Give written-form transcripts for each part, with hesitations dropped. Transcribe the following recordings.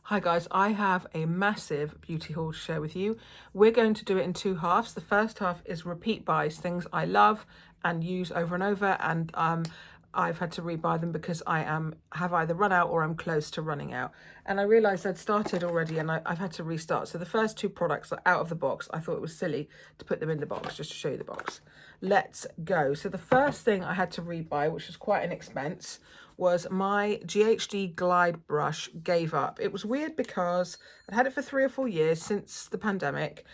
Hi guys, I have a massive beauty haul to share with you. We're going to do it in two halves. The first half is repeat buys, things I love and use over and over, and I've had to rebuy them because have either run out or I'm close to running out. And I realised I'd started already and I've had to restart. So the first two products are out of the box. I thought it was silly to put them in the box just to show you the box. Let's go. So the first thing I had to rebuy, which was quite an expense, was my Ghd Glide brush gave up. It was weird because I'd had it for 3 or 4 years since the pandemic.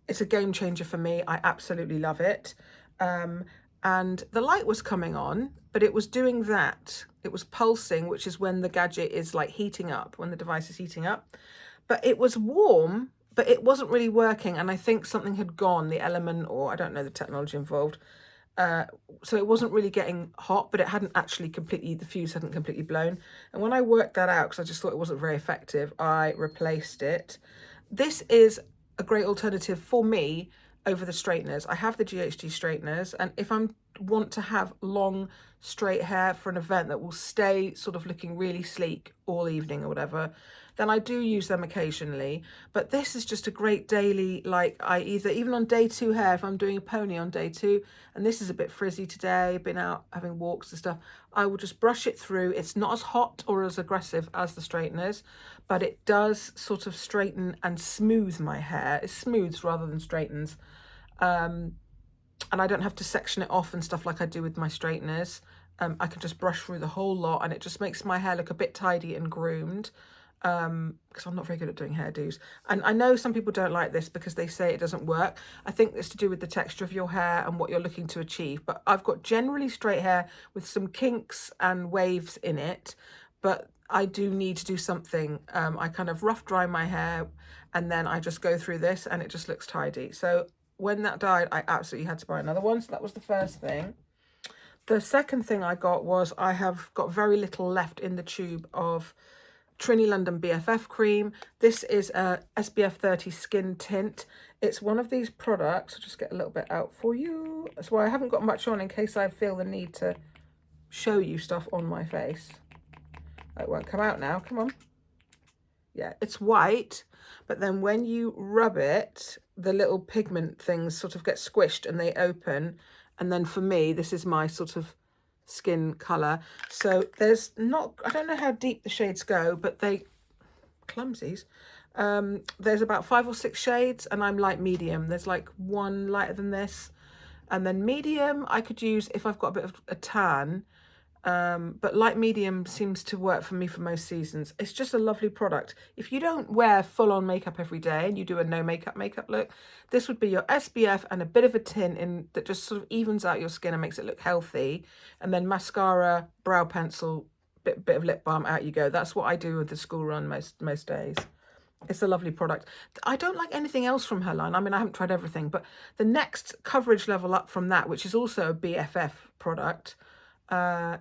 It's a game changer for me. I absolutely love it. And the light was coming on, but it was doing that. It was pulsing, which is when the gadget is like heating up, when the device is heating up. But it was warm, but it wasn't really working. And I think something had gone, the element, or I don't know the technology involved. So it wasn't really getting hot, but it hadn't actually completely, the fuse hadn't completely blown. And when I worked that out, because I just thought it wasn't very effective, I replaced it. This is a great alternative for me over the straighteners. I have the Ghd straighteners, and if I want to have long straight hair for an event that will stay sort of looking really sleek all evening or whatever, then I do use them occasionally. But this is just a great daily, like even on day 2 hair, if I'm doing a pony on day 2 and this is a bit frizzy today, been out having walks and stuff, I will just brush it through. It's not as hot or as aggressive as the straighteners, but it does sort of straighten and smooth my hair. It smooths rather than straightens. And I don't have to section it off and stuff like I do with my straighteners. I can just brush through the whole lot and it just makes my hair look a bit tidy and groomed, because I'm not very good at doing hairdos. And I know some people don't like this because they say it doesn't work. I think it's to do with the texture of your hair and what you're looking to achieve. But I've got generally straight hair with some kinks and waves in it, but I do need to do something. I kind of rough dry my hair and then I just go through this and it just looks tidy. So when that died, I absolutely had to buy another one. So that was the first thing. The second thing I got was I have got very little left in the tube of Trini London BFF cream. This is a SPF 30 skin tint. It's one of these products. I'll just get a little bit out for you. That's why I haven't got much on in case I feel the need to show you stuff on my face. It won't come out now. Come on. Yeah, it's white, but then when you rub it, the little pigment things sort of get squished and they open. And then for me, this is my sort of skin color. So there's not, I don't know how deep the shades go, but they, clumsies. There's about 5 or 6 shades and I'm light medium. There's like one lighter than this. And then medium, I could use if I've got a bit of a tan. But light medium seems to work for me for most seasons. It's just a lovely product. If you don't wear full-on makeup every day and you do a no makeup look, this would be your SPF and a bit of a tint in that just sort of evens out your skin and makes it look healthy. And then mascara, brow pencil, bit of lip balm, out you go. That's what I do with the school run most days. It's a lovely product. I don't like anything else from her line. I mean, I haven't tried everything, but the next coverage level up from that, which is also a BFF product,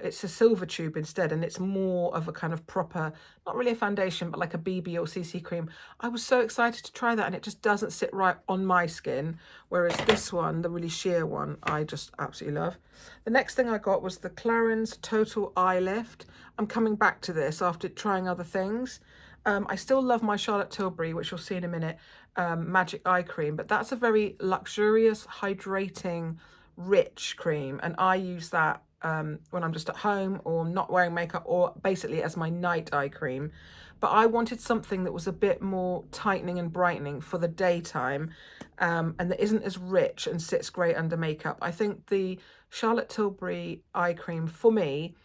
it's a silver tube instead, and it's more of a kind of proper, not really a foundation, but like a BB or CC cream. I was so excited to try that, and it just doesn't sit right on my skin, whereas this one, the really sheer one, I just absolutely love. The next thing I got was the Clarins Total Eye Lift. I'm coming back to this after trying other things. I still love my Charlotte Tilbury, which you'll see in a minute, Magic Eye Cream, but that's a very luxurious, hydrating, rich cream, and I use that when I'm just at home or not wearing makeup, or basically as my night eye cream. But I wanted something that was a bit more tightening and brightening for the daytime, and that isn't as rich and sits great under makeup. I think the Charlotte Tilbury eye cream, for me,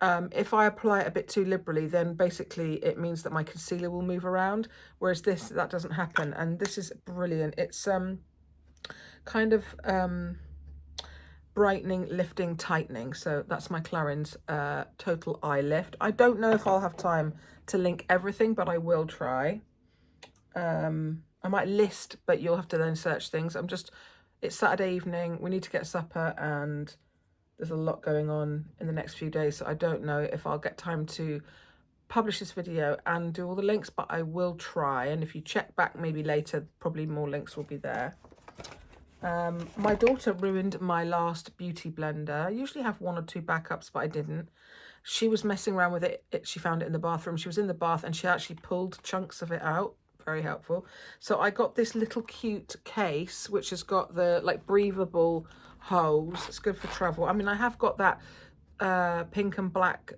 if I apply it a bit too liberally, then basically it means that my concealer will move around, whereas this, that doesn't happen. And this is brilliant. It's kind of brightening, lifting, tightening. So that's my Clarins Total Eye Lift. I don't know if I'll have time to link everything, but I will try. I might list, but you'll have to then search things. It's Saturday evening, we need to get supper, and there's a lot going on in the next few days, so I don't know if I'll get time to publish this video and do all the links, but I will try. And if you check back maybe later, probably more links will be there. My daughter ruined my last beauty blender. I usually have 1 or 2 backups, but I didn't. She was messing around with it. She found it in the bathroom. She was in the bath and she actually pulled chunks of it out. Very helpful. So I got this little cute case, which has got the like breathable holes. It's good for travel. I mean, I have got that pink and black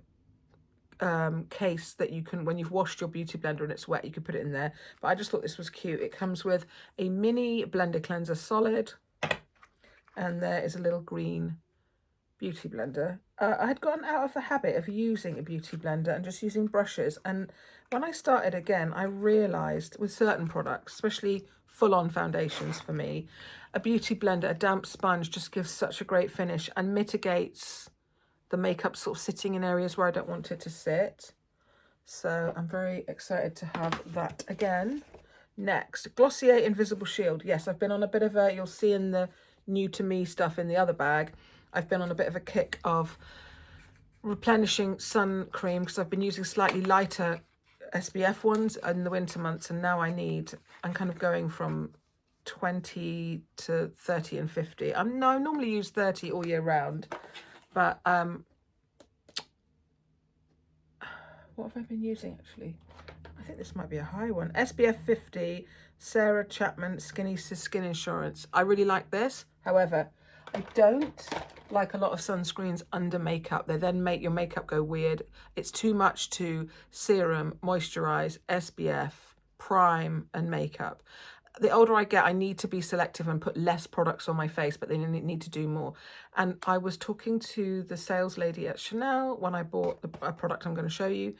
case that you can, when you've washed your beauty blender and it's wet, you can put it in there. But I just thought this was cute. It comes with a mini blender cleanser solid, and there is a little green beauty blender. I had gotten out of the habit of using a beauty blender and just using brushes, and when I started again, I realised with certain products, especially full-on foundations for me, a beauty blender, a damp sponge just gives such a great finish and mitigates the makeup sort of sitting in areas where I don't want it to sit. So I'm very excited to have that again. Next, Glossier Invisible Shield. Yes, I've been on a bit of a, you'll see in the new to me stuff in the other bag, I've been on a bit of a kick of replenishing sun cream because I've been using slightly lighter SPF ones in the winter months, and now I'm kind of going from 20 to 30 and 50. I normally use 30 all year round, but what have I been using actually? I think this might be a high one. SPF 50, Sarah Chapman Skin Insurance. I really like this. However, I don't like a lot of sunscreens under makeup. They then make your makeup go weird. It's too much to serum, moisturize, SPF, prime, and makeup. The older I get, I need to be selective and put less products on my face, but they need to do more. And I was talking to the sales lady at Chanel when I bought a product I'm going to show you.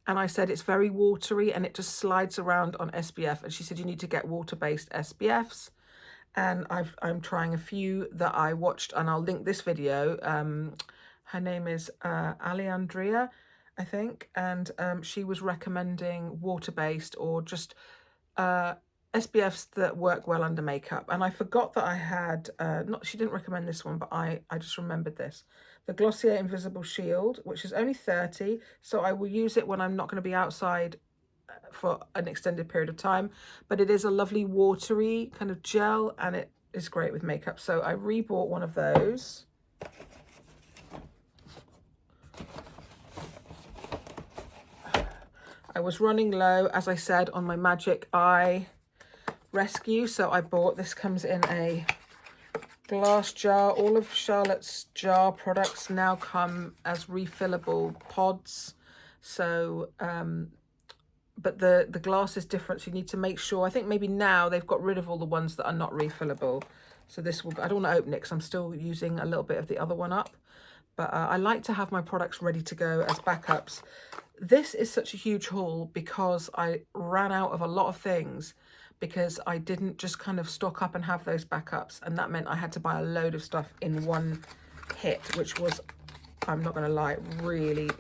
And I said, it's very watery and it just slides around on SPF. And she said, you need to get water-based SPFs. And I'm trying a few that I watched, and I'll link this video. Her name is Alejandria, I think. And she was recommending water-based or just SPFs that work well under makeup. And I forgot that I had, she didn't recommend this one, but I just remembered this. The Glossier Invisible Shield, which is only 30. So I will use it when I'm not going to be outside for an extended period of time. But it is a lovely watery kind of gel, and it is great with makeup. So I rebought one of those. I was running low, as I said, on my Magic Eye Rescue, so I bought this. Comes in a glass jar. All of Charlotte's jar products now come as refillable pods, so but the glass is different, so you need to make sure. I think maybe now they've got rid of all the ones that are not refillable, so this will, I don't want to open it because I'm still using a little bit of the other one up, but I like to have my products ready to go as backups. This is such a huge haul because I ran out of a lot of things, because I didn't just kind of stock up and have those backups, and that meant I had to buy a load of stuff in one hit, which was, I'm not going to lie, really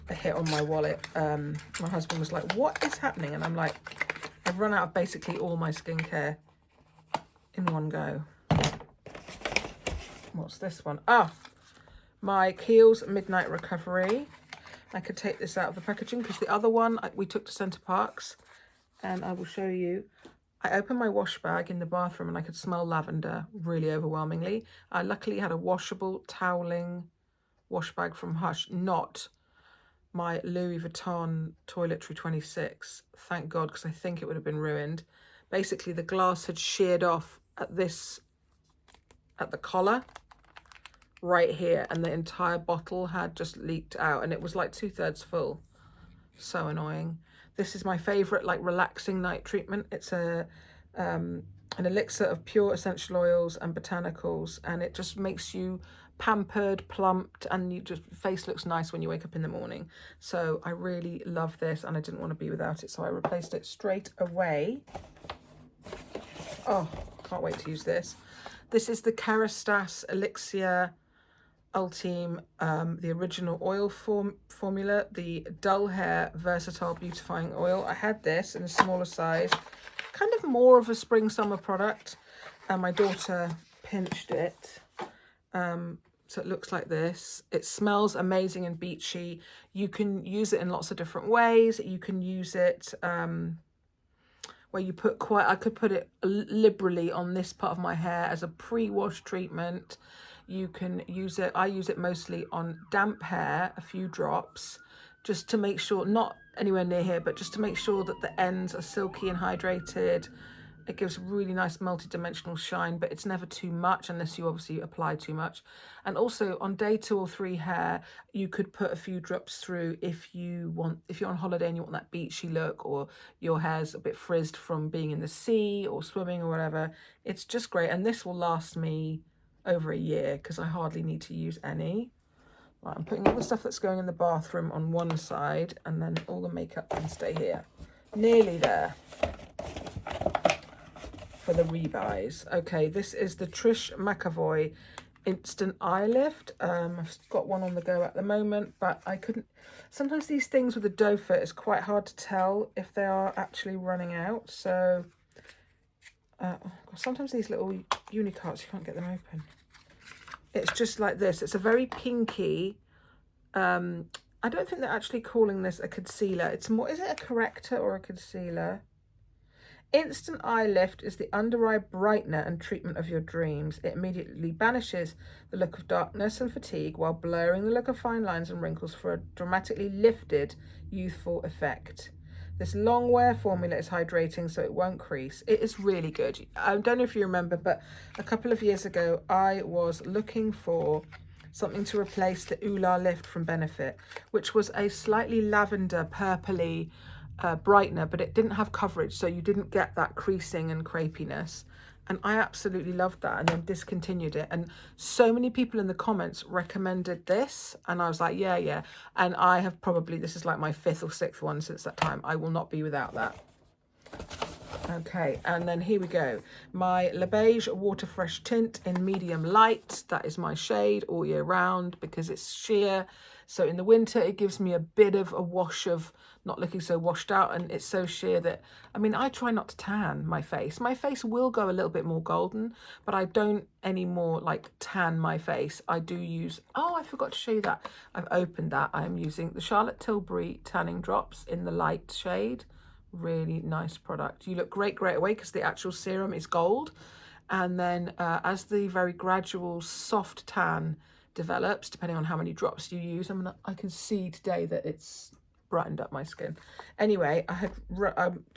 a hit on my wallet. My husband was like, what is happening? And I'm like, I've run out of basically all my skincare in one go. What's this one? Ah, my Kiehls Midnight Recovery. I could take this out of the packaging because the other one we took to Center Parcs. And I will show you. I opened my wash bag in the bathroom and I could smell lavender really overwhelmingly. I luckily had a washable toweling wash bag from Hush, not my Louis Vuitton Toiletry 26. Thank God, because I think it would have been ruined. Basically, the glass had sheared off at the collar right here, and the entire bottle had just leaked out, and it was like 2/3 full. So annoying. This is my favorite, like, relaxing night treatment. It's an elixir of pure essential oils and botanicals, and it just makes you pampered, plumped, and face looks nice when you wake up in the morning. So I really love this, and I didn't want to be without it, so I replaced it straight away. Oh, can't wait to use this. This is the Kerastase Elixir Ultime, the original oil formula, the dull hair versatile beautifying oil. I had this in a smaller size, kind of more of a spring summer product, and my daughter pinched it, so it looks like this. It smells amazing and beachy. You can use it in lots of different ways. You can use it where you put I could put it liberally on this part of my hair as a pre-wash treatment. you can use it. I use it mostly on damp hair, a few drops, just to make sure, not anywhere near here, but just to make sure that the ends are silky and hydrated. It gives really nice multi-dimensional shine, but it's never too much unless you obviously apply too much. And also on day 2 or 3 hair, you could put a few drops through if you want, if you're on holiday and you want that beachy look, or your hair's a bit frizzed from being in the sea or swimming or whatever. It's just great. And this will last me over a year because I hardly need to use any. Right, I'm putting all the stuff that's going in the bathroom on one side, and then all the makeup can stay here. Nearly there. For the Rebuys. Okay, this is the Trish Mcvoy Instant Eye Lift. I've got one on the go at the moment, but I couldn't. Sometimes these things with the doe foot is quite hard to tell if they are actually running out. So sometimes these little unicarts, you can't get them open. It's just like this. It's a very pinky. I don't think they're actually calling this a concealer. It's more, is it a corrector or a concealer? Instant Eye Lift is the under eye brightener and treatment of your dreams. It immediately banishes the look of darkness and fatigue while blurring the look of fine lines and wrinkles for a dramatically lifted, youthful effect. This long wear formula is hydrating so it won't crease. It is really good. I don't know if you remember, but a couple of years ago, I was looking for something to replace the Ooh La Lift from Benefit, which was a slightly lavender, purpley brightener, but it didn't have coverage, so you didn't get that creasing and crepiness. And I absolutely loved that, and then discontinued it. And so many people in the comments recommended this, and I was like, yeah. And I have probably, this is like my 5th or 6th one since that time. I will not be without that. Okay, and then here we go. My Le Beige Water Fresh Tint in medium light. That is my shade all year round because it's sheer. So in the winter, it gives me a bit of a wash of not looking so washed out, and it's so sheer that, I mean, I try not to tan my face. My face will go a little bit more golden, but I don't anymore like tan my face. I do use, oh, I forgot to show you that. I've opened that. I'm using the Charlotte Tilbury Tanning Drops in the light shade. Really nice product. You look great away because the actual serum is gold. And then as the very gradual soft tan develops, depending on how many drops you use, I can see today that it's brightened up my skin. Anyway, I had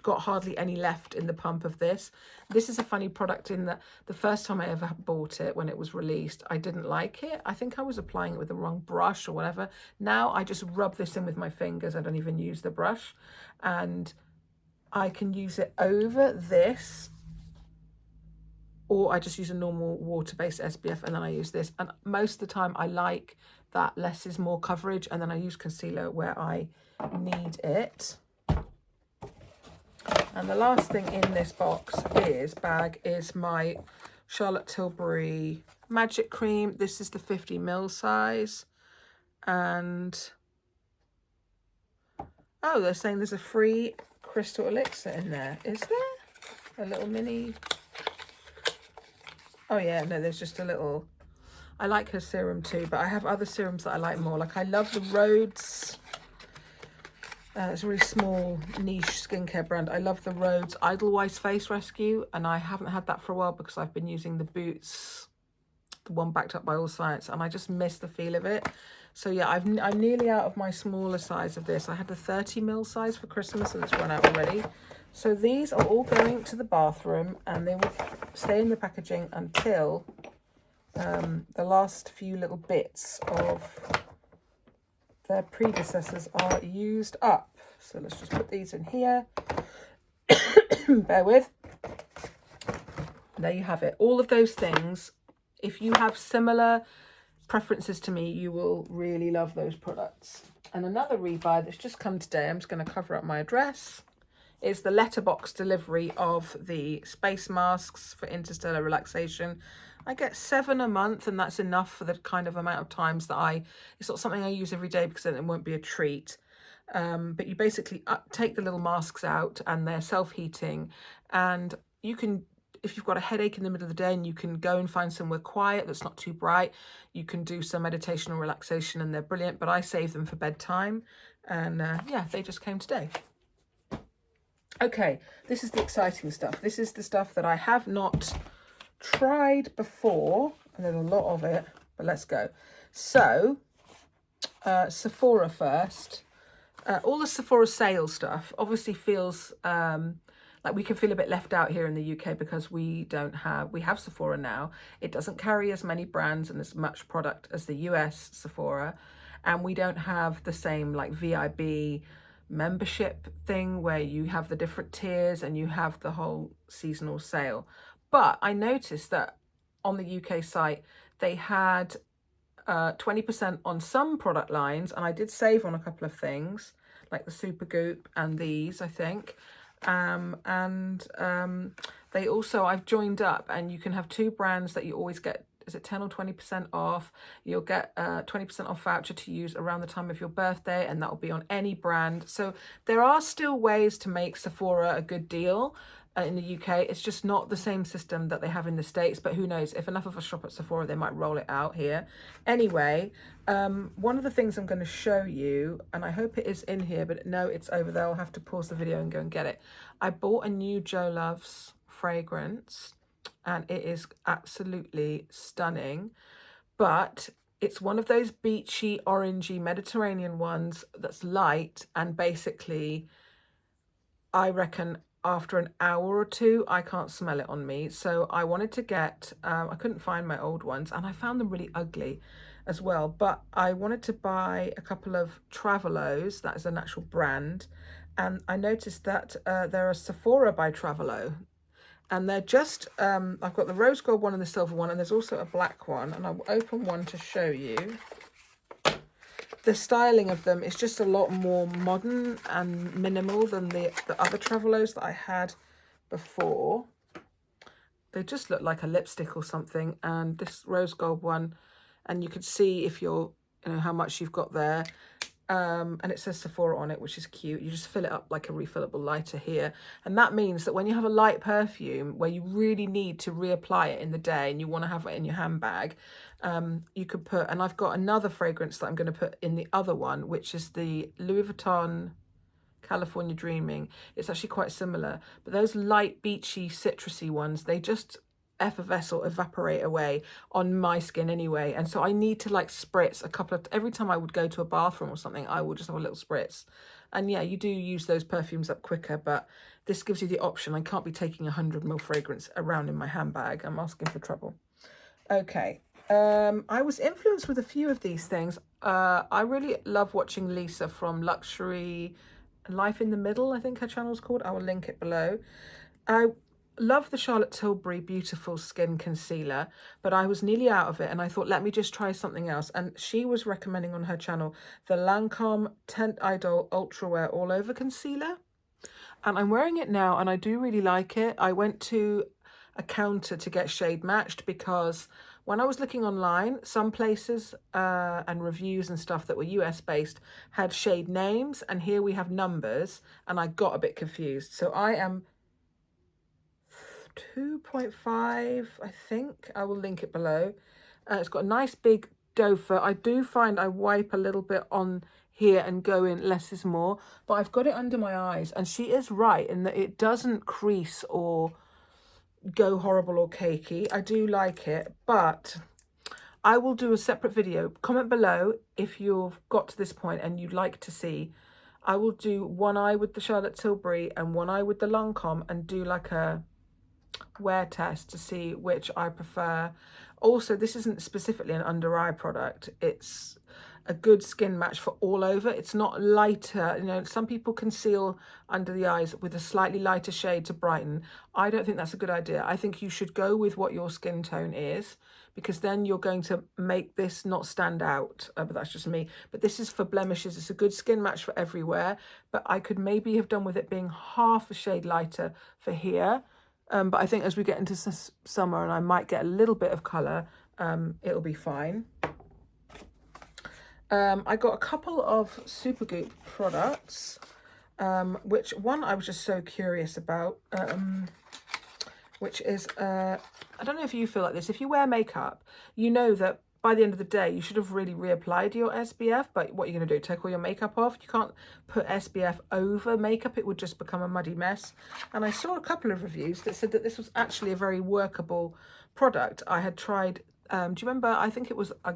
got hardly any left in the pump of this. This is a funny product in that the first time I ever bought it, when it was released, I didn't like it. I think I was applying it with the wrong brush or whatever. Now I just rub this in with my fingers. I don't even use the brush, and I can use it over this, or I just use a normal water-based SPF, and then I use this. And most of the time I like that less is more coverage, and then I use concealer where I need it. And the last thing in this bag is my Charlotte Tilbury Magic Cream. This is the 50ml size. And, oh, they're saying there's a free crystal elixir in there. Is there? A little mini... Oh yeah, no, there's just a little... I like her serum too, but I have other serums that I like more. Like I love the Rhodes. It's a really small niche skincare brand. I love the Rhodes Idlewise Face Rescue, and I haven't had that for a while because I've been using the Boots, the one backed up by All Science, and I just miss the feel of it. So yeah, I'm nearly out of my smaller size of this. I had the 30ml size for Christmas and it's run out already. So these are all going to the bathroom, and they will stay in the packaging until the last few little bits of their predecessors are used up. So let's just put these in here. Bear with. There you have it. All of those things. If you have similar preferences to me, you will really love those products. And another rebuy that's just come today, I'm just going to cover up my address, is the letterbox delivery of the space masks for interstellar relaxation. I get 7 a month, and that's enough for the kind of amount of times that it's not something I use every day because then it won't be a treat. But you basically take the little masks out, and they're self-heating, and you can, if you've got a headache in the middle of the day and you can go and find somewhere quiet that's not too bright, you can do some meditation or relaxation, and they're brilliant. But I save them for bedtime, and yeah, they just came today. Okay, this is the exciting stuff. This is the stuff that I have not tried before, and there's a lot of it. but let's go. So, Sephora first. All the Sephora sale stuff obviously feels like we can feel a bit left out here in the UK because we have Sephora now. It doesn't carry as many brands and as much product as the US Sephora. And we don't have the same like VIB membership thing where you have the different tiers and you have the whole seasonal sale. But I noticed that on the UK site, they had 20% on some product lines, and I did save on a couple of things like the Supergoop and these, I think. They also, I've joined up, and you can have two brands that you always get, is it 10 or 20% off? You'll get a 20% off voucher to use around the time of your birthday, and that will be on any brand. So there are still ways to make Sephora a good deal in the UK. It's just not the same system that they have in the States, but who knows, if enough of us shop at Sephora, they might roll it out here. Anyway, one of the things I'm going to show you, and I hope it is in here, but no, it's over there. I'll have to pause the video and go and get it. I bought a new Jo Loves fragrance, and it is absolutely stunning, but it's one of those beachy, orangey, Mediterranean ones that's light, and basically, I reckon after an hour or two, I can't smell it on me. So I wanted to get, I couldn't find my old ones, and I found them really ugly as well, but I wanted to buy a couple of Travelos. That is an actual brand, and I noticed that there are Sephora by Travelo, and they're just, I've got the rose gold one and the silver one, and there's also a black one, and I'll open one to show you. The styling of them is just a lot more modern and minimal than the other Travelos that I had before. They just look like a lipstick or something, and this rose gold one, and you can see if you're, you know, how much you've got there. And it says Sephora on it, which is cute. You just fill it up like a refillable lighter here. And that means that when you have a light perfume where you really need to reapply it in the day and you want to have it in your handbag, you could put, and I've got another fragrance that I'm going to put in the other one, which is the Louis Vuitton California Dreaming. It's actually quite similar, but those light beachy citrusy ones, they just effervesce or evaporate away on my skin anyway, and so I need to like spritz a couple of, every time I would go to a bathroom or something, I would just have a little spritz. And yeah, you do use those perfumes up quicker, but this gives you the option. I can't be taking 100ml fragrance around in my handbag. I'm asking for trouble. Okay, I was influenced with a few of these things. I really love watching Lisa from Luxury Life in the Middle, I think her channel is called. I will link it below. I love the Charlotte Tilbury Beautiful Skin Concealer, but I was nearly out of it, and I thought, let me just try something else. And she was recommending on her channel the Lancôme Teint Idole Ultra Wear All Over Concealer, and I'm wearing it now, and I do really like it. I went to a counter to get shade matched because when I was looking online, some places and reviews and stuff that were US based had shade names, and here we have numbers, and I got a bit confused. So I am 2.5, I think. I will link it below. It's got a nice big doe fur. I do find I wipe a little bit on here and go in less is more, but I've got it under my eyes, and she is right in that it doesn't crease or go horrible or cakey. I do like it, but I will do a separate video. Comment below if you've got to this point and you'd like to see. I will do one eye with the Charlotte Tilbury and one eye with the Lancôme, and do like a wear test to see which I prefer. Also, this isn't specifically an under eye product. It's a good skin match for all over. It's not lighter. You know, some people conceal under the eyes with a slightly lighter shade to brighten. I don't think that's a good idea. I think you should go with what your skin tone is, because then you're going to make this not stand out. But that's just me. But this is for blemishes. It's a good skin match for everywhere. But I could maybe have done with it being half a shade lighter for here. But I think as we get into summer and I might get a little bit of colour, it'll be fine. I got a couple of Supergoop products, which one I was just so curious about, which is, I don't know if you feel like this. If you wear makeup, you know that by the end of the day, you should have really reapplied your SPF, but what are you going to do? Take all your makeup off? You can't put SPF over makeup. It would just become a muddy mess. And I saw a couple of reviews that said that this was actually a very workable product. I had tried do you remember, I think it was a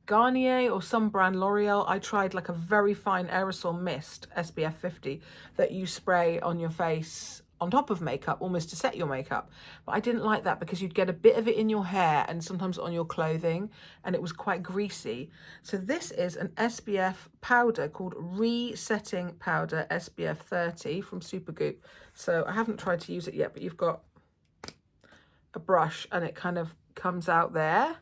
Garnier or some brand, L'Oreal, I tried like a very fine aerosol mist, SPF 50, that you spray on your face on top of makeup, almost to set your makeup. But I didn't like that because you'd get a bit of it in your hair and sometimes on your clothing, and it was quite greasy. So this is an SPF powder called Resetting Powder SPF 30 from Supergoop. So I haven't tried to use it yet, but you've got a brush and it kind of comes out there.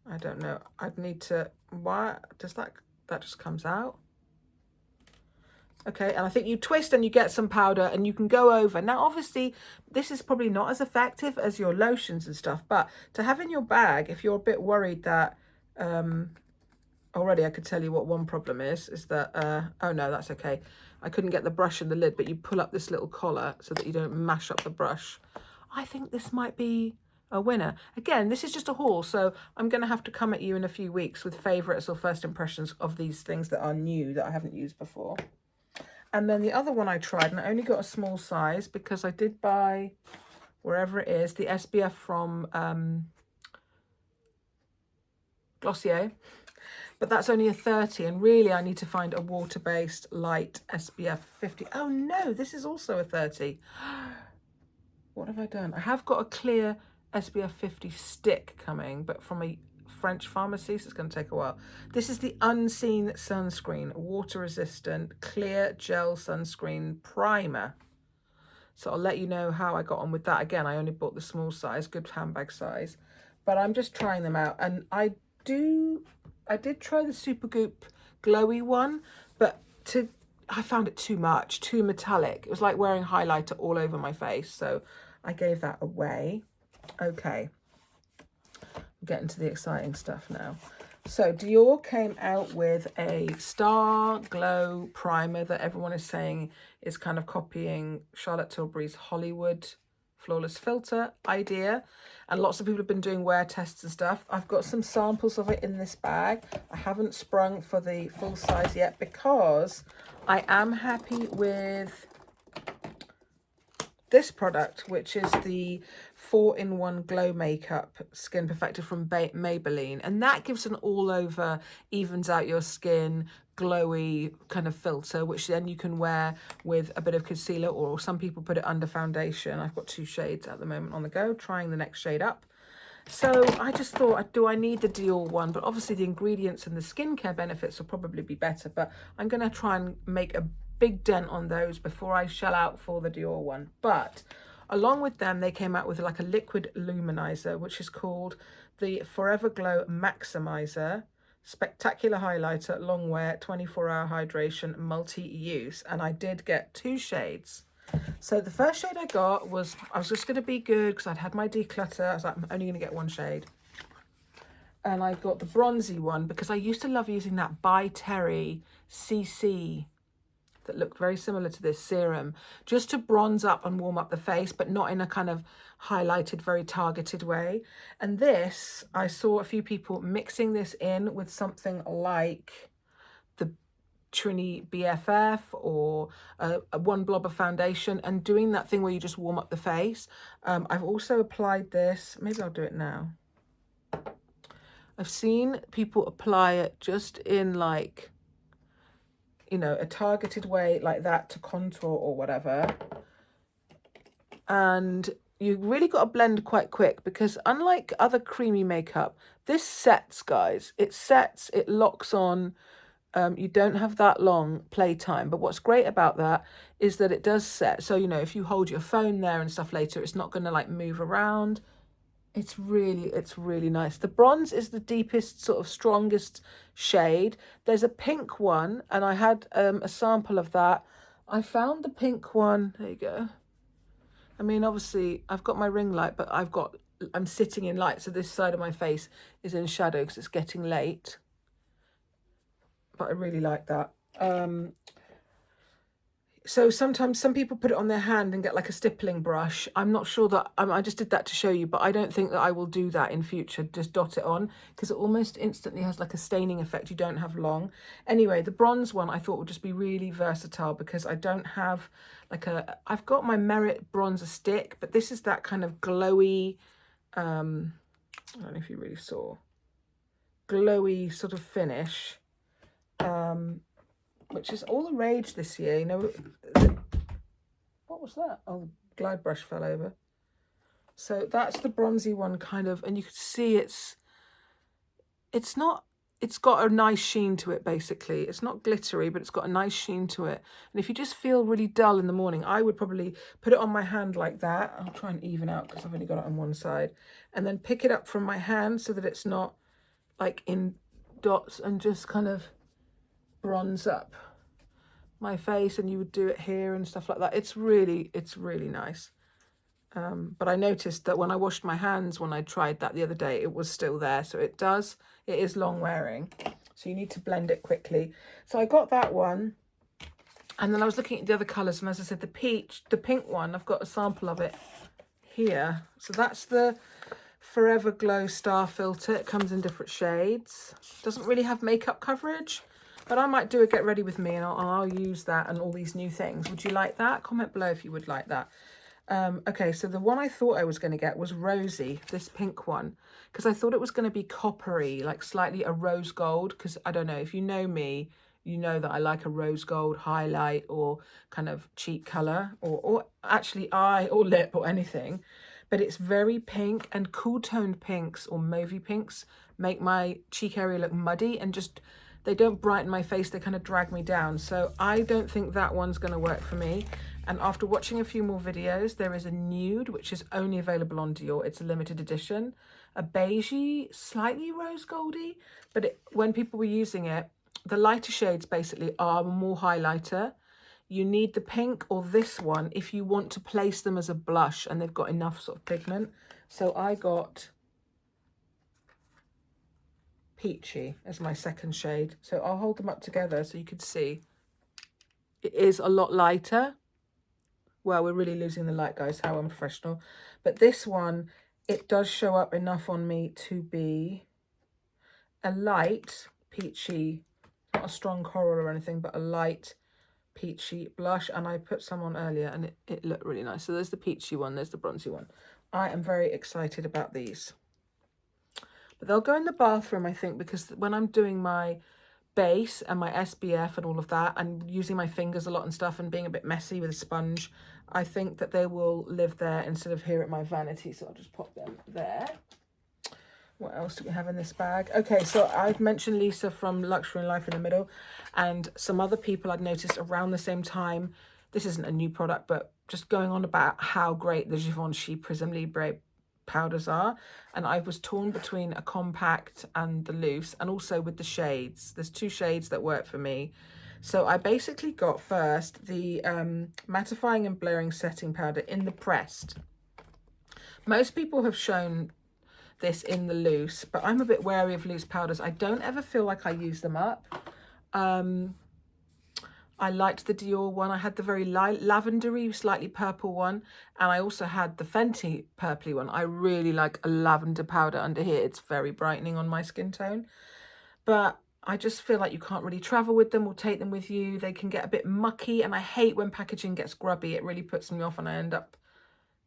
I don't know. I'd need to, why does that just comes out? Okay, and I think you twist and you get some powder and you can go over. Now, obviously, this is probably not as effective as your lotions and stuff, but to have in your bag, if you're a bit worried that, already I could tell you what one problem is that, oh no, that's okay. I couldn't get the brush in the lid, but you pull up this little collar so that you don't mash up the brush. I think this might be a winner. Again, this is just a haul, so I'm going to have to come at you in a few weeks with favourites or first impressions of these things that are new that I haven't used before. And then the other one I tried, and I only got a small size because I did buy, wherever it is, the SPF from Glossier, but that's only a 30, and really I need to find a water-based light SPF 50. Oh no, this is also a 30. What have I done? I have got a clear SPF 50 stick coming, but from a French pharmacy, so it's going to take a while. This is the Unseen Sunscreen, water resistant, clear gel sunscreen primer. So I'll let you know how I got on with that. Again, I only bought the small size, good handbag size, but I'm just trying them out. And I did try the Supergoop glowy one, but I found it too much, too metallic. It was like wearing highlighter all over my face, so I gave that away. Okay, I'm getting to the exciting stuff now. So Dior came out with a Star Glow primer that everyone is saying is kind of copying Charlotte Tilbury's Hollywood Flawless Filter idea, and lots of people have been doing wear tests and stuff. I've got some samples of it in this bag. I haven't sprung for the full size yet because I am happy with this product, which is the 4-in-1 Glow Makeup Skin Perfector from Maybelline, and that gives an all over, evens out your skin, glowy kind of filter, which then you can wear with a bit of concealer, or some people put it under foundation. I've got 2 shades at the moment on the go, trying the next shade up. So I just thought, do I need the Dior one? But obviously the ingredients and the skincare benefits will probably be better, but I'm going to try and make a big dent on those before I shell out for the Dior one. But along with them, they came out with like a liquid luminizer, which is called the Forever Glow Maximizer Spectacular Highlighter Long Wear 24-hour Hydration Multi-Use. And I did get 2 shades. So the first shade I got was, I was just going to be good because I'd had my declutter. I was like, I'm only going to get 1 shade. And I got the bronzy one because I used to love using that By Terry CC that looked very similar to this serum, just to bronze up and warm up the face, but not in a kind of highlighted, very targeted way. And this, I saw a few people mixing this in with something like the Trini BFF or a One Blob of foundation, and doing that thing where you just warm up the face. I've also applied this, maybe I'll do it now. I've seen people apply it just in like, you know, a targeted way like that to contour or whatever. And you really got to blend quite quick because unlike other creamy makeup, this sets, guys. It sets, it locks on. You don't have that long playtime. But what's great about that is that it does set. So, you know, if you hold your phone there and stuff later, it's not going to like move around. It's really nice. The bronze is the deepest, sort of strongest shade. There's a pink one, and I had a sample of that. I found the pink one. There you go. I mean, obviously, I've got my ring light, but I'm sitting in light, so this side of my face is in shadow because it's getting late. But I really like that. So sometimes some people put it on their hand and get like a stippling brush. I'm not sure that, I just did that to show you, but I don't think that I will do that in future. Just dot it on because it almost instantly has like a staining effect you don't have long. Anyway, the bronze one I thought would just be really versatile because I don't have like I've got my Merit bronzer stick, but this is that kind of glowy, I don't know if you really saw, glowy sort of finish, which is all the rage this year. You know, what was that? Oh, glide brush fell over. So that's the bronzy one kind of, and you can see it's got a nice sheen to it, basically. It's not glittery, but it's got a nice sheen to it. And if you just feel really dull in the morning, I would probably put it on my hand like that. I'll try and even out because I've only got it on one side. And then pick it up from my hand so that it's not like in dots, and just kind of bronze up my face. And you would do it here and stuff like that. It's really nice. But I noticed that when I washed my hands, when I tried that the other day, it was still there. So it is long wearing. So you need to blend it quickly. So I got that one. And then I was looking at the other colours. And as I said, the pink one, I've got a sample of it here. So that's the Forever Glow Star Filter. It comes in different shades. Doesn't really have makeup coverage. But I might do a get ready with me, and I'll use that and all these new things. Would you like that? Comment below if you would like that. Okay, so the one I thought I was going to get was Rosy, this pink one, because I thought it was going to be coppery, like slightly a rose gold, because I don't know, if you know me, you know that I like a rose gold highlight or kind of cheek colour, or actually eye or lip or anything. But it's very pink, and cool toned pinks or mauvey pinks make my cheek area look muddy, and just, they don't brighten my face, they kind of drag me down. So I don't think that one's going to work for me. And after watching a few more videos, there is a nude, which is only available on Dior. It's a limited edition, a beigey, slightly rose goldy. But when people were using it, the lighter shades basically are more highlighter. You need the pink or this one if you want to place them as a blush and they've got enough sort of pigment. So I got Peachy as my second shade. So I'll hold them up together so you can see. It is a lot lighter. Well, we're really losing the light, guys, how unprofessional. But this one, it does show up enough on me to be a light peachy, not a strong coral or anything, but a light peachy blush. And I put some on earlier and it looked really nice. So there's the peachy one, there's the bronzy one. I am very excited about these. But they'll go in the bathroom, I think, because when I'm doing my base and my SPF and all of that, and using my fingers a lot and stuff, and being a bit messy with a sponge, I think that they will live there instead of here at my vanity. So I'll just pop them there. What else do we have in this bag? Okay, so I've mentioned Lisa from Luxury and Life in the Middle, and some other people I'd noticed around the same time. This isn't a new product, but just going on about how great the Givenchy Prism Libre powders are. And I was torn between a compact and the loose, and also with the shades. There's two shades that work for me. So I basically got first the mattifying and blurring setting powder in the pressed. Most people have shown this in the loose, but I'm a bit wary of loose powders. I don't ever feel like I use them up. I liked the Dior one. I had the very light lavendery, slightly purple one. And I also had the Fenty purpley one. I really like a lavender powder under here. It's very brightening on my skin tone. But I just feel like you can't really travel with them or take them with you. They can get a bit mucky. And I hate when packaging gets grubby. It really puts me off and I end up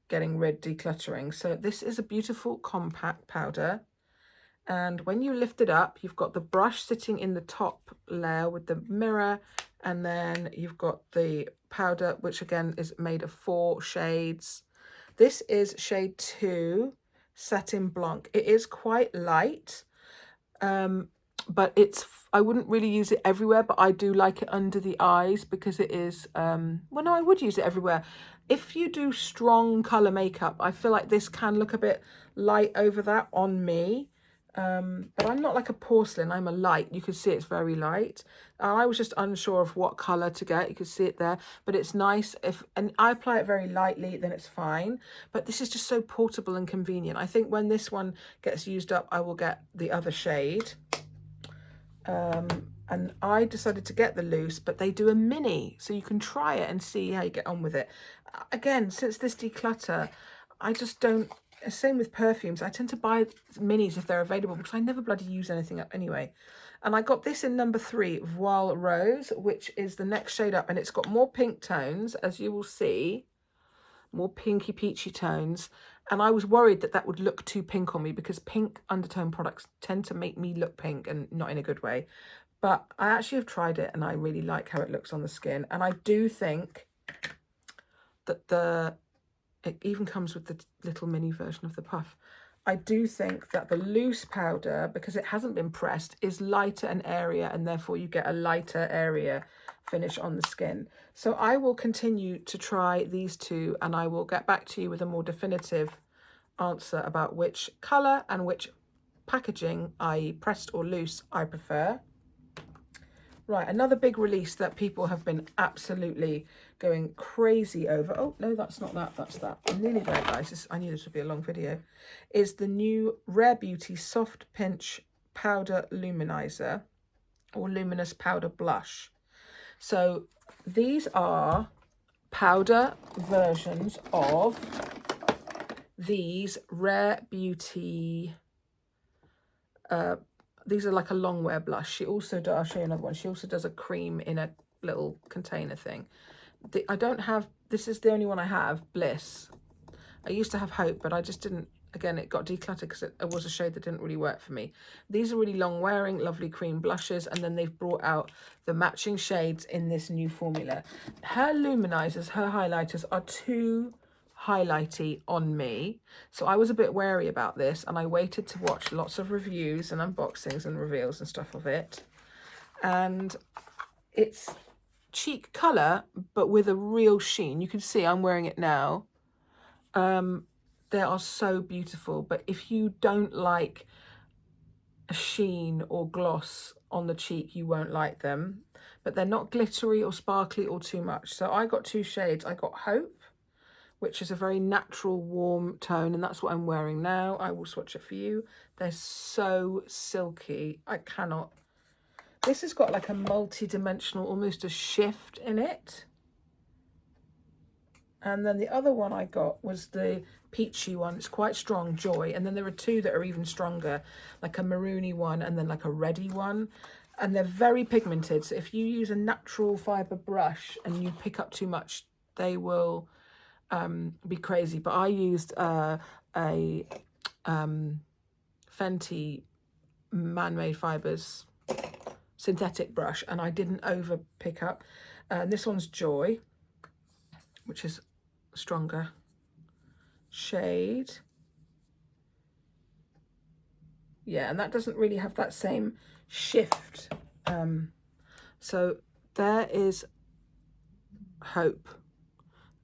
getting rid, decluttering. So this is a beautiful compact powder. And when you lift it up, you've got the brush sitting in the top layer with the mirror. And then you've got the powder, which again is made of 4 shades. This is shade 2, Satin Blanc. It is quite light, but I wouldn't really use it everywhere, but I do like it under the eyes because it is, well, no, I would use it everywhere. If you do strong colour makeup, I feel like this can look a bit light over that on me. But I'm not like a porcelain, I'm a light. You can see it's very light. I was just unsure of what colour to get. You can see it there, but it's nice. And I apply it very lightly, then it's fine. But this is just so portable and convenient. I think when this one gets used up, I will get the other shade. And I decided to get the loose, but they do a mini, so you can try it and see how you get on with it. Again, since this declutter, I just don't. Same with perfumes. I tend to buy minis if they're available because I never bloody use anything up anyway. And I got this in number 3, Voile Rose, which is the next shade up. And it's got more pink tones, as you will see. More pinky peachy tones. And I was worried that that would look too pink on me, because pink undertone products tend to make me look pink, and not in a good way. But I actually have tried it and I really like how it looks on the skin. And I do think that it even comes with the little mini version of the puff. I do think that the loose powder, because it hasn't been pressed, is lighter and airier, and therefore you get a lighter area finish on the skin. So I will continue to try these two, and I will get back to you with a more definitive answer about which colour and which packaging, i.e. pressed or loose, I prefer. Right, another big release that people have been absolutely going crazy over. Oh, no, that's not that, that's that. I'm nearly there, guys. I knew this would be a long video. Is the new Rare Beauty Soft Pinch Powder Luminizer, or Luminous Powder Blush. So these are powder versions of these Rare Beauty... these are like a long wear blush. She also does, I'll show you another one. She also does a cream in a little container thing. I don't have, this is the only one I have, Bliss. I used to have Hope, but I just didn't, again, it got decluttered because it was a shade that didn't really work for me. These are really long wearing, lovely cream blushes, and then they've brought out the matching shades in this new formula. Her luminizers, her highlighters are too highlighty on me, so I was a bit wary about this, and I waited to watch lots of reviews and unboxings and reveals and stuff of it. And it's cheek color, but with a real sheen. You can see I'm wearing it now. They are so beautiful, but if you don't like a sheen or gloss on the cheek, you won't like them. But they're not glittery or sparkly or too much. So I got two shades. I got Hope, which is a very natural warm tone, and that's what I'm wearing now. I will swatch it for you. They're so silky. I cannot. This has got like a multi-dimensional, almost a shift in it. And then the other one I got was the peachy one. It's quite strong, Joy. And then there are two that are even stronger, like a maroony one and then like a reddy one. And they're very pigmented. So if you use a natural fibre brush and you pick up too much, they will be crazy. But I used a Fenty Man-Made Fibres synthetic brush, and I didn't over pick up. This one's Joy, which is stronger shade. Yeah, and that doesn't really have that same shift. So there is Hope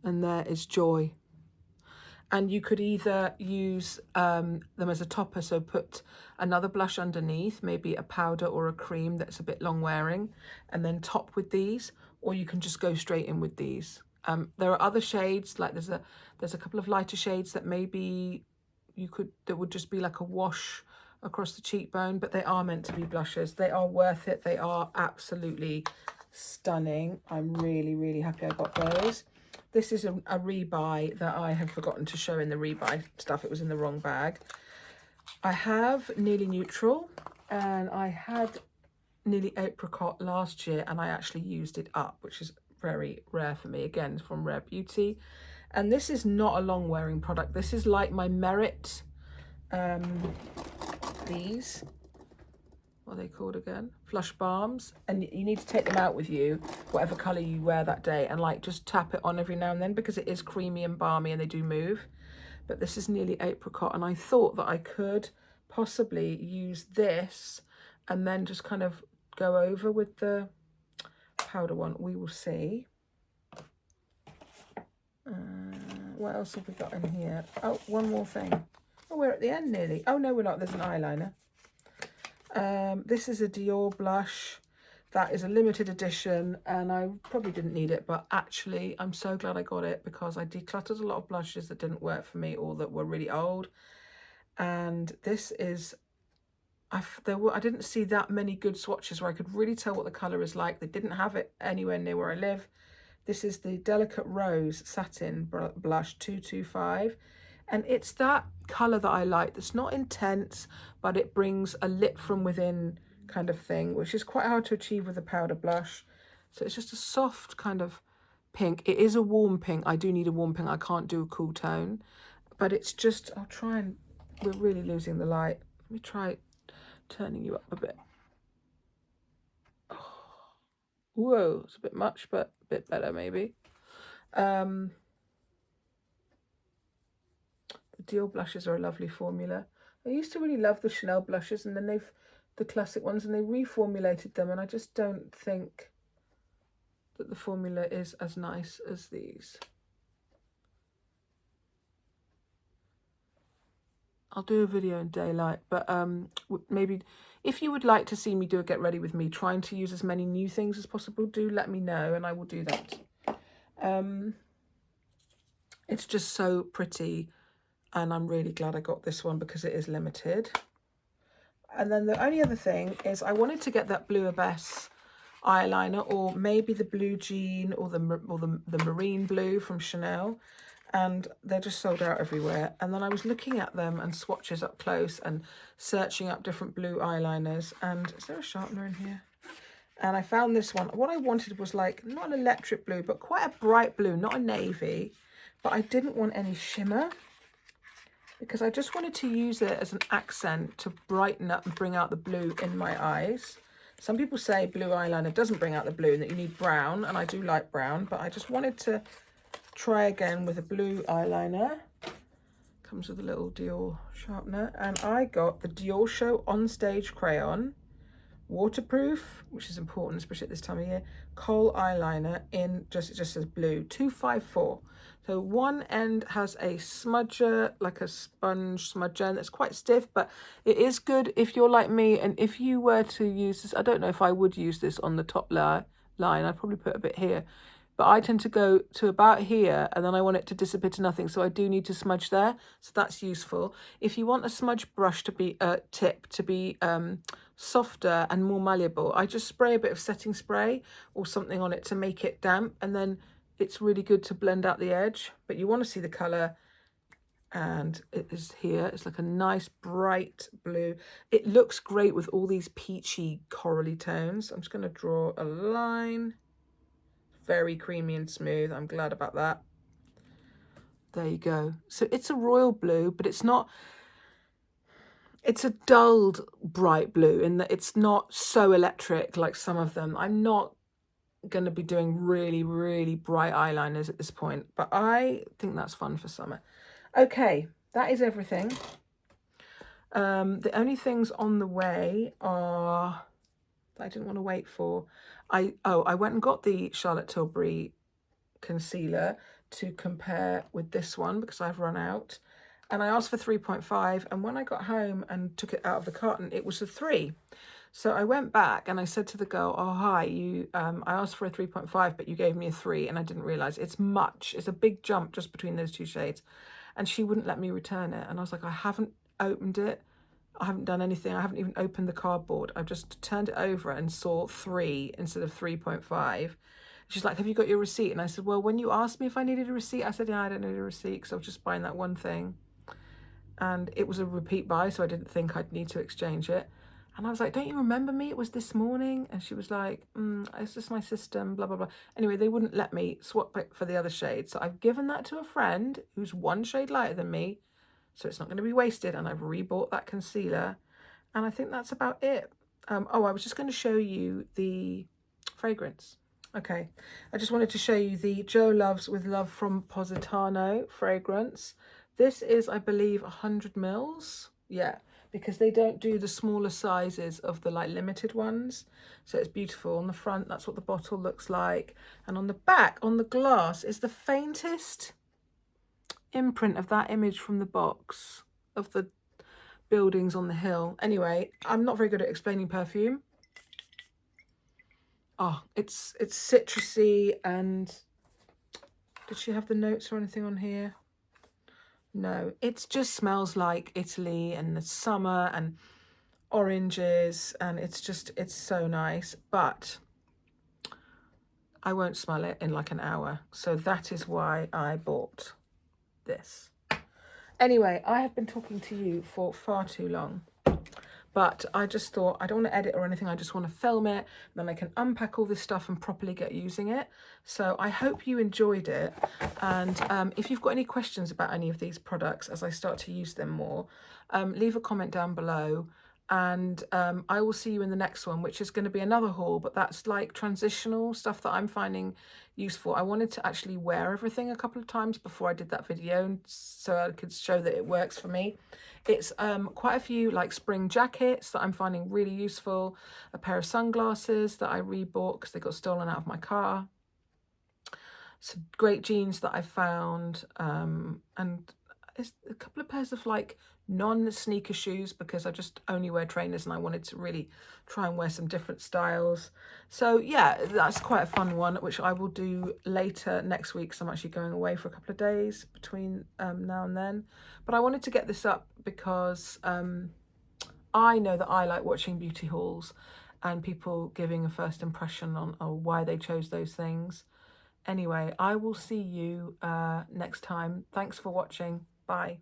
and there is Joy. And you could either use them as a topper, so put another blush underneath, maybe a powder or a cream that's a bit long wearing, and then top with these, or you can just go straight in with these. There are other shades, like there's a couple of lighter shades that maybe that would just be like a wash across the cheekbone, but they are meant to be blushes. They are worth it. They are absolutely stunning. I'm really, really happy I got those. This is a rebuy that I have forgotten to show in the rebuy stuff. It was in the wrong bag. I have Nearly Neutral, and I had Nearly Apricot last year, and I actually used it up, which is very rare for me. Again, from Rare Beauty. And this is not a long wearing product. This is like my Merit, these, what are they called again? Flush balms. And you need to take them out with you, whatever colour you wear that day, and like just tap it on every now and then, because it is creamy and balmy and they do move. But this is Nearly Apricot, and I thought that I could possibly use this and then just kind of go over with the powder one. We will see. What else have we got in here? Oh, one more thing. Oh, we're at the end nearly. Oh no, we're not. There's an eyeliner. This is a Dior blush. That is a limited edition, and I probably didn't need it, but actually I'm so glad I got it, because I decluttered a lot of blushes that didn't work for me or that were really old. And this is, I didn't see that many good swatches where I could really tell what the colour is like. They didn't have it anywhere near where I live. This is the Delicate Rose Satin Blush 225. And it's that colour that I like. That's not intense, but it brings a lit from within kind of thing, which is quite hard to achieve with a powder blush. So it's just a soft kind of pink. It is a warm pink. I do need a warm pink. I can't do a cool tone. but it's just, I'll try and, we're really losing the light. Let me try turning you up a bit. Oh, whoa, it's a bit much, but a bit better maybe. The Dior blushes are a lovely formula. I used to really love the Chanel blushes, and then the classic ones, and they reformulated them, and I just don't think that the formula is as nice as these. I'll do a video in daylight, but maybe if you would like to see me do a get ready with me, trying to use as many new things as possible, do let me know and I will do that. It's just so pretty, and I'm really glad I got this one because it is limited. And then the only other thing is I wanted to get that Blue Abyss eyeliner, or maybe the Blue Jean, or the marine blue from Chanel, and they're just sold out everywhere. And then I was looking at them and swatches up close and searching up different blue eyeliners. And is there a sharpener in here? And I found this one. What I wanted was like not an electric blue, but quite a bright blue, not a navy, but I didn't want any shimmer because I just wanted to use it as an accent to brighten up and bring out the blue in my eyes. Some people say blue eyeliner doesn't bring out the blue and that you need brown, and I do like brown, but I just wanted to try again with a blue eyeliner. Comes with a little Dior sharpener, and I got the Dior Show On Stage Crayon, waterproof, which is important, especially at this time of year, kohl eyeliner in it just says blue, 254. So one end has a smudger, like a sponge smudger, and it's quite stiff, but it is good if you're like me. And if you were to use this, I don't know if I would use this on the top line, I'd probably put a bit here, but I tend to go to about here, and then I want it to disappear to nothing, so I do need to smudge there, so that's useful. If you want a smudge brush to be tip to be softer and more malleable, I just spray a bit of setting spray or something on it to make it damp, and then it's really good to blend out the edge. But you want to see the colour, and it is here. It's like a nice bright blue. It looks great with all these peachy corally tones. I'm just going to draw a line. Very creamy and smooth. I'm glad about that. There you go. So it's a royal blue, but it's not, it's a dulled bright blue in that it's not so electric like some of them. I'm not going to be doing really, really bright eyeliners at this point, but I think that's fun for summer. Okay, that is everything. The only things on the way are that I didn't want to wait for. I went and got the Charlotte Tilbury concealer to compare with this one because I've run out, and I asked for 3.5, and when I got home and took it out of the carton, it was a 3. So I went back and I said to the girl, oh hi, I asked for a 3.5, but you gave me a 3, and I didn't realize it's a big jump just between those two shades, and she wouldn't let me return it. And I was like, I haven't opened it, I haven't done anything, I haven't even opened the cardboard, I've just turned it over and saw 3 instead of 3.5. She's like, have you got your receipt? And I said, well, when you asked me if I needed a receipt, I said, yeah, I don't need a receipt because I was just buying that one thing. And it was a repeat buy, so I didn't think I'd need to exchange it. And I was like, don't you remember me? It was this morning. And she was like, it's just my system, blah, blah, blah. Anyway, they wouldn't let me swap it for the other shade. So I've given that to a friend who's 1 shade lighter than me, so it's not going to be wasted. And I've rebought that concealer. And I think that's about it. Oh, I was just going to show you the fragrance. Okay, I just wanted to show you the Joe Loves with Love from Positano fragrance. This is, I believe, 100 mils. Yeah, because they don't do the smaller sizes of the like limited ones. So it's beautiful. On the front, that's what the bottle looks like. And on the back, on the glass, is the faintest imprint of that image from the box of the buildings on the hill. Anyway, I'm not very good at explaining perfume. Oh, it's citrusy, and did she have the notes or anything on here? No, it just smells like Italy and the summer and oranges, and it's so nice, but I won't smell it in like an hour. So that is why I bought this. Anyway, I have been talking to you for far too long, but I just thought I don't want to edit or anything. I just want to film it, then I can unpack all this stuff and properly get using it. So I hope you enjoyed it, and if you've got any questions about any of these products as I start to use them more, leave a comment down below, and I will see you in the next one, which is going to be another haul, but that's like transitional stuff that I'm finding useful. I wanted to actually wear everything a couple of times before I did that video, so I could show that it works for me. It's quite a few like spring jackets that I'm finding really useful, a pair of sunglasses that I rebought because they got stolen out of my car, some great jeans that I found, and it's a couple of pairs of like non-sneaker shoes because I just only wear trainers and I wanted to really try and wear some different styles. So yeah, that's quite a fun one, which I will do later next week, so I'm actually going away for a couple of days between now and then. But I wanted to get this up because I know that I like watching beauty hauls and people giving a first impression on why they chose those things. Anyway, I will see you next time. Thanks for watching. Bye.